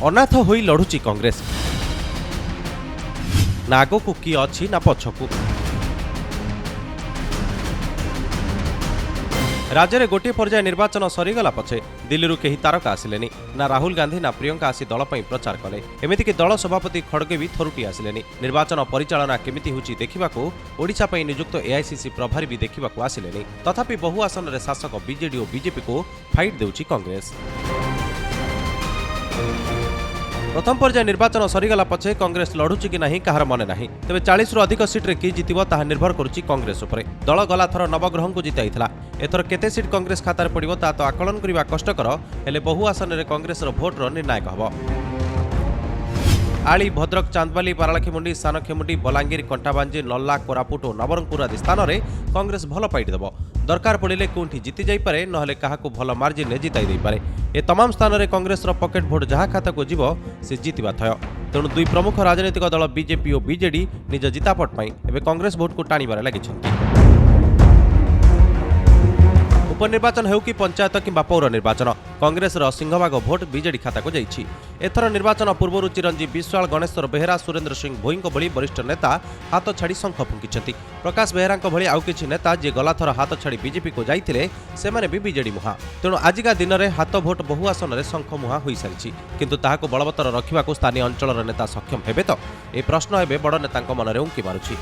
अनाथ होई लढुची कांग्रेस ना आगकू किए अछि ना पछकू। राज्य में गोटे पर्याय निर्वाचन सरीगला पछे दिल्ली कहीं तारका आसिलेनी ना राहुल गांधी ना प्रियंका आसी दल पर प्रचार कले। एमितिक दल सभापति खड़गे भी थरुटी आसिलेनी। निर्वाचन परिचालना केमिति होची देखिबाकू ओडिशा पई नियुक्त एआईसीसी प्रभारी भी देखिबाकू आसिलेनी। तथापि बहु आसन में शासक बीजेडी और बीजेपी को फाइट देउची कांग्रेस। प्रथम पर्याय निर्वाचन सरीगला पछे कांग्रेस लढुची कि नहीं कहार मने नहीं। तेबे 40 रु अधिक सीट्रे कि जितिबो ताहा निर्भर करुची कांग्रेस उपरे। दल गला थर नवग्रह को जिताइथिला। एथर केते सीट कांग्रेस खातार पड़िबो ता तो आकलन करिबा कष्टकर, हेले बहु आसन रे कांग्रेस रो भोट रो निर्णायक हबो। आली, भद्रक, चांदबाली, पारालाखेमुंडी, सानखेमुंडी, बलांगीर, कंठाबांजी, नल्ला, कोरापुट और नवरंगपुर आदि स्थान में कांग्रेस भल पाइट देव। दरकार पड़े कोठी जीति जाइपे नहले काहाकू भल मार्जिन ने जिताई देइपारे। ए तमाम स्थान में कांग्रेस पकेट भोट जहाँ खाता को जीव से जितिबा थय। तेणु दुई प्रमुख राजनैतिक दल बीजेपी और बीजेडी निज जितापट पाई एबे कांग्रेस भोट को टाणिबारे लागिछन्ति। उपनिर्वाचन हेउ कि पंचायत किंबा पौर निर्वाचन कांग्रेस सिंहभाग भोट बीजेडी खाता को जाइछि। एथर निर्वाचन पूर्व चिरंजीव विश्वाल, गणेश्वर बेहेरा, सुरेंद्र सिंह भोई भली वरिष्ठ नेता हाथ छाड़ी शंख फुंकिछन्ति। प्रकाश बेहेरा भली आउ किछि नेता जे गलाथर हाथ छाड़ी बीजेपी को जाइथिले सेमाने भी बीजेडी मुहा। तेणु आजिका दिन में हाथ भोट बहु आसन में शंख मुहा हो सारी किंतु ताहाको बलवत्तर रखा स्थानीय अंचल नेता सक्षम हेबे तो ए प्रश्न एबे बड़ नेता मन में उंकी मारुछि।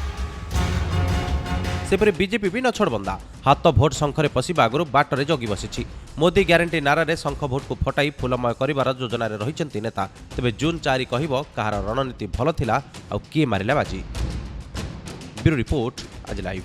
सेपरि बीजेपी भी नछड़बंदा हाथ भोट शंखरे पशिबा आगु बाटरे जगी बसिछि। मोदी ग्यारंटी नारे शंख भोट को फटाई फुलमय करिवार योजना रहिछन्ति नेता। तेबे जून 4 कहिबो कहार रणनीति भल थिला आ किए मारिला बाजी। ब्यूरो रिपोर्ट आज लाइव।